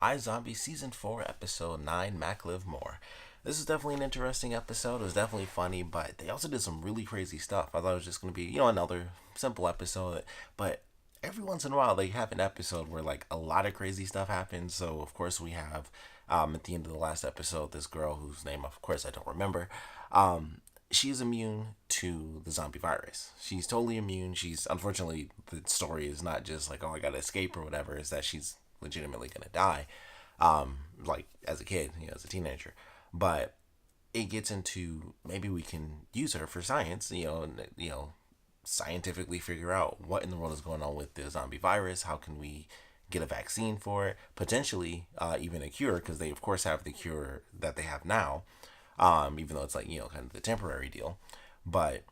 iZombie Season 4, Episode 9, Liv Moore. This is definitely an interesting episode. It was definitely funny, but they also did some really crazy stuff. I thought it was just going to be, another simple episode, but every once in a while they have an episode where, like, a lot of crazy stuff happens. So, of course, we have, at the end of the last episode, this girl whose name, of course, I don't remember. She's immune to the zombie virus. She's totally immune. Unfortunately, the story is not just like, oh, I gotta escape or whatever. It's that she's legitimately gonna die, like as a kid, as a teenager. But it gets into maybe we can use her for science, scientifically figure out what in the world is going on with the zombie virus. How can we get a vaccine for it? Potentially, even a cure, because they of course have the cure that they have now, even though it's like kind of the temporary deal. But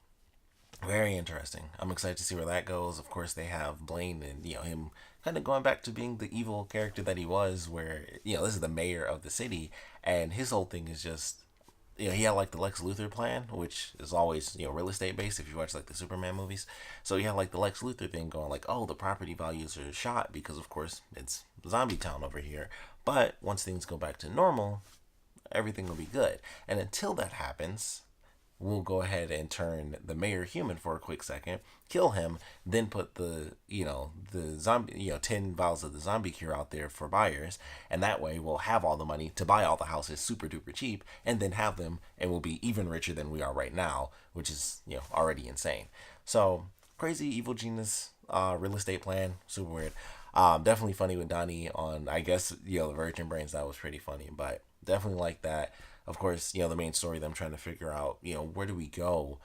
very interesting. I'm excited to see where that goes. Of course, they have Blaine and him kind of going back to being the evil character that he was. Where this is the mayor of the city, and his whole thing is just he had like the Lex Luthor plan, which is always real estate based if you watch like the Superman movies. So he had like the Lex Luthor thing going like, oh, the property values are shot because of course it's zombie town over here. But once things go back to normal, everything will be good. And until that happens, we'll go ahead and turn the mayor human for a quick second, kill him, then put the zombie 10 vials of the zombie cure out there for buyers, and that way we'll have all the money to buy all the houses super duper cheap, and then have them, and we'll be even richer than we are right now, which is already insane. So crazy evil genius real estate plan, super weird. Definitely funny with Donnie on, I guess, the Virgin Brains. That was pretty funny, but definitely like that. Of course, the main story them trying to figure out, where do we go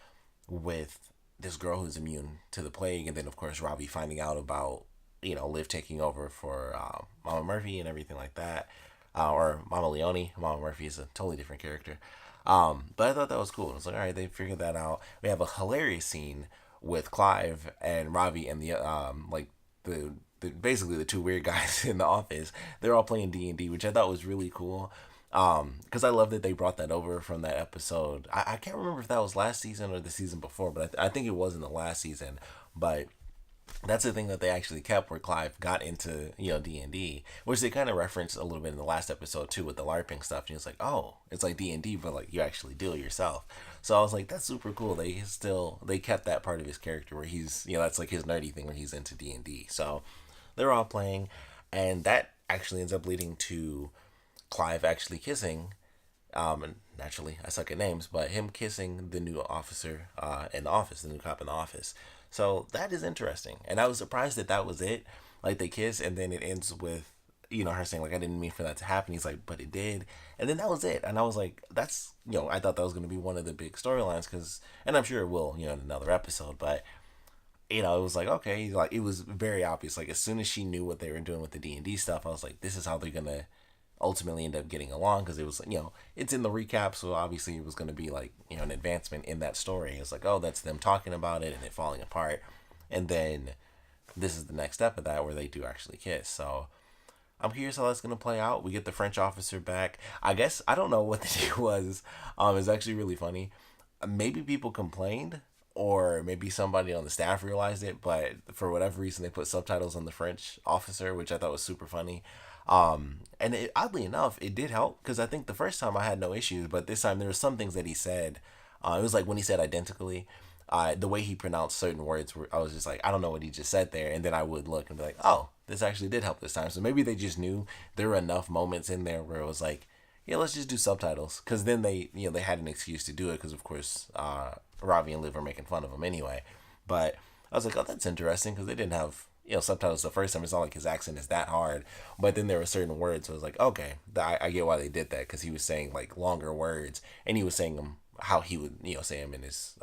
with this girl who's immune to the plague, and then of course Ravi finding out about Liv taking over for Mama Murphy and everything like that, or Mama Leone. Mama Murphy is a totally different character. But I thought that was cool. It's like, all right, they figured that out. We have a hilarious scene with Clive and Ravi and the basically the two weird guys in the office. They're all playing D&D, which I thought was really cool. Because I love that they brought that over from that episode. I can't remember if that was last season or the season before, but I think it was in the last season. But that's the thing that they actually kept, where Clive got into D&D, which they kind of referenced a little bit in the last episode too with the LARPing stuff. And it's like, oh, it's like D&D, but like you actually do it yourself. So I was like, that's super cool. They kept that part of his character where he's that's like his nerdy thing where he's into D&D. So they're all playing, and that actually ends up leading to Clive actually kissing, and naturally I suck at names, but him kissing the new officer in the office, the new cop in the office. So that is interesting, and I was surprised that that was it. Like they kiss, and then it ends with her saying like, I didn't mean for that to happen. He's like, but it did, and then that was it. And I was like, that's I thought that was going to be one of the big storylines, because, and I'm sure it will in another episode, but it was like, okay, like it was very obvious. Like as soon as she knew what they were doing with the D&D stuff, I was like, this is how they're gonna ultimately end up getting along, because it was it's in the recap, so obviously it was going to be like an advancement in that story. It's like, oh, that's them talking about it and it falling apart, and then this is the next step of that where they do actually kiss. So I'm curious how that's going to play out. We get the French officer back. I guess I don't know what the deal was. It's actually really funny. Maybe people complained, or maybe somebody on the staff realized it, but for whatever reason they put subtitles on the French officer, which I thought was super funny. And oddly enough, it did help, because I think the first time I had no issues, but this time there were some things that he said. It was like when he said identically, the way he pronounced certain words, I was just like, I don't know what he just said there. And then I would look and be like, oh, this actually did help this time. So maybe they just knew there were enough moments in there where it was like, yeah, let's just do subtitles. Because then they had an excuse to do it, because of course, Ravi and Liv were making fun of him anyway. But I was like, oh, that's interesting, because they didn't have subtitles the first time. It's not like his accent is that hard, but then there were certain words, so I was like, okay, I get why they did that, because he was saying like longer words, and he was saying them how he would say them in his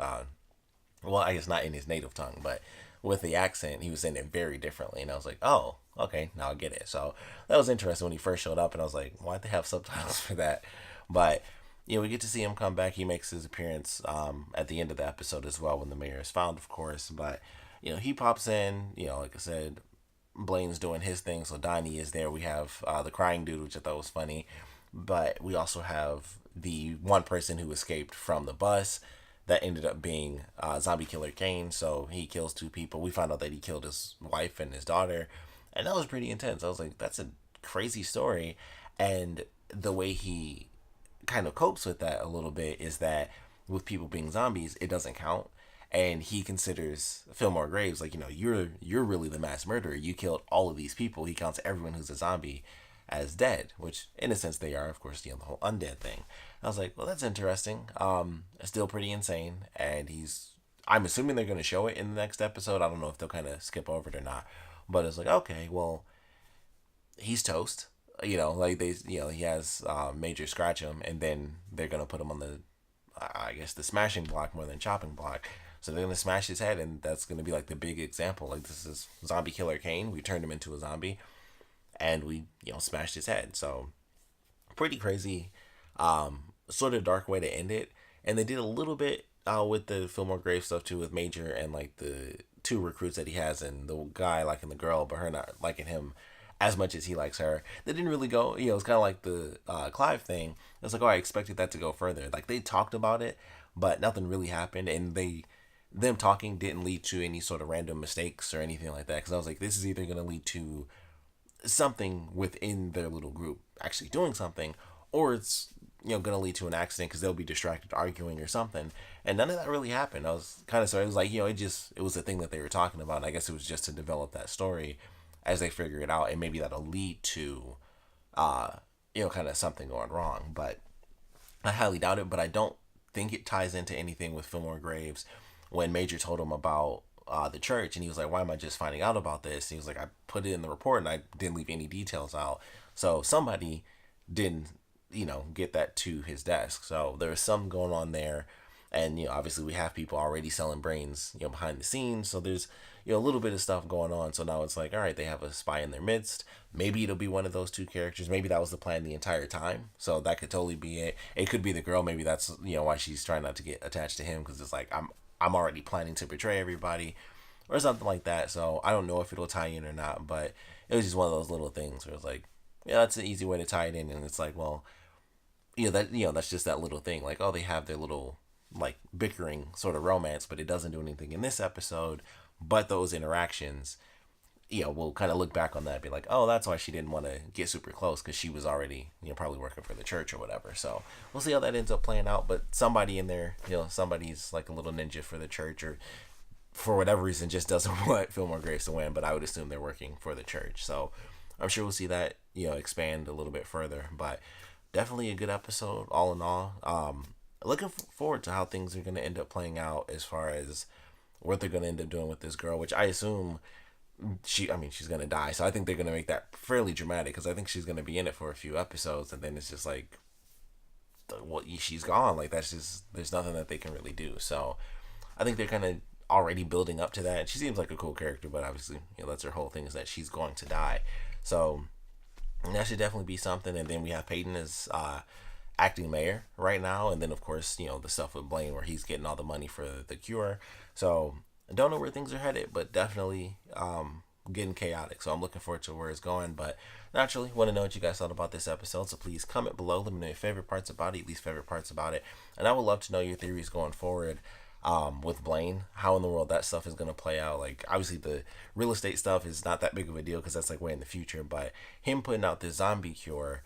well, I guess not in his native tongue, but with the accent he was saying it very differently, and I was like, oh, okay, now I get it. So that was interesting when he first showed up, and I was like, why'd they have subtitles for that? But we get to see him come back. He makes his appearance at the end of the episode as well, when the mayor is found, of course. But he pops in. Like I said, Blaine's doing his thing, so Donnie is there. We have the crying dude, which I thought was funny, but we also have the one person who escaped from the bus that ended up being zombie killer Kane. So he kills two people. We found out that he killed his wife and his daughter, and that was pretty intense. I was like, that's a crazy story. And the way he kind of copes with that a little bit is that with people being zombies, it doesn't count. And he considers Filmore-Graves like, you're really the mass murderer. You killed all of these people. He counts everyone who's a zombie as dead, which in a sense they are, of course, the whole undead thing. I was like, well, that's interesting. Still pretty insane. And I'm assuming they're going to show it in the next episode. I don't know if they'll kind of skip over it or not. But it's like, okay, well, he's toast. Like he has Major scratch him, and then they're gonna put him on the, I guess, the smashing block more than chopping block. So they're gonna smash his head, and that's gonna be like the big example. Like, this is Zombie Killer Kane. We turned him into a zombie, and we smashed his head. So pretty crazy, sort of dark way to end it. And they did a little bit with the Filmore-Graves stuff too, with Major and like the two recruits that he has, and the guy liking the girl, but her not liking him as much as he likes her. They didn't really go, it's kind of like the Clive thing. It was like, oh, I expected that to go further. Like, they talked about it, but nothing really happened, and them talking didn't lead to any sort of random mistakes or anything like that. Because I was like, this is either going to lead to something within their little group actually doing something, or it's going to lead to an accident because they'll be distracted arguing or something. And none of that really happened. I was kind of sorry. It was like, it was the thing that they were talking about. And I guess it was just to develop that story as they figure it out, and maybe that'll lead to kind of something going wrong. But I highly doubt it. But I don't think it ties into anything with Filmore-Graves. When Major told him about the church, and he was like, why am I just finding out about this? And he was like, I put it in the report and I didn't leave any details out. So somebody didn't get that to his desk. So there's some going on there. And obviously we have people already selling brains behind the scenes, so there's a little bit of stuff going on. So now it's like, all right, they have a spy in their midst. Maybe it'll be one of those two characters. Maybe that was the plan the entire time, so that could totally be it. It could be the girl. Maybe that's why she's trying not to get attached to him, because it's like, I'm already planning to betray everybody or something like that. So I don't know if it'll tie in or not, but it was just one of those little things where it's like, yeah, that's an easy way to tie it in. And it's like, well, that's just that little thing. Like, oh, they have their little like bickering sort of romance, but it doesn't do anything in this episode. But those interactions, we'll kind of look back on that and be like, oh, that's why she didn't want to get super close, because she was already, probably working for the church or whatever. So we'll see how that ends up playing out. But somebody in there, somebody's like a little ninja for the church, or for whatever reason just doesn't want Filmore-Graves to win. But I would assume they're working for the church. So I'm sure we'll see that, expand a little bit further. But definitely a good episode all in all. Looking forward to how things are going to end up playing out as far as what they're going to end up doing with this girl, which I assume she's going to die. So I think they're going to make that fairly dramatic, because I think she's going to be in it for a few episodes, and then it's just like, well, she's gone. Like, that's just, there's nothing that they can really do. So I think they're kind of already building up to that. And she seems like a cool character, but obviously, that's her whole thing, is that she's going to die. So that should definitely be something. And then we have Peyton as acting mayor right now, and then of course the stuff with Blaine where he's getting all the money for the cure. So I don't know where things are headed, but definitely getting chaotic. So I'm looking forward to where it's going. But naturally, want to know what you guys thought about this episode, so please comment below. Let me know your favorite parts about it, least favorite parts about it, and I would love to know your theories going forward with Blaine, how in the world that stuff is going to play out. Like, obviously the real estate stuff is not that big of a deal because that's like way in the future, but him putting out this zombie cure,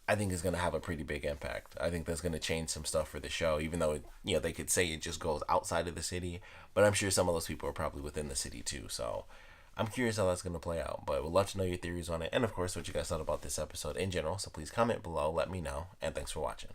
I think is going to have a pretty big impact. I think that's going to change some stuff for the show, even though they could say it just goes outside of the city, but I'm sure some of those people are probably within the city too. So I'm curious how that's going to play out, but would love to know your theories on it, and of course what you guys thought about this episode in general. So please comment below, let me know, and thanks for watching.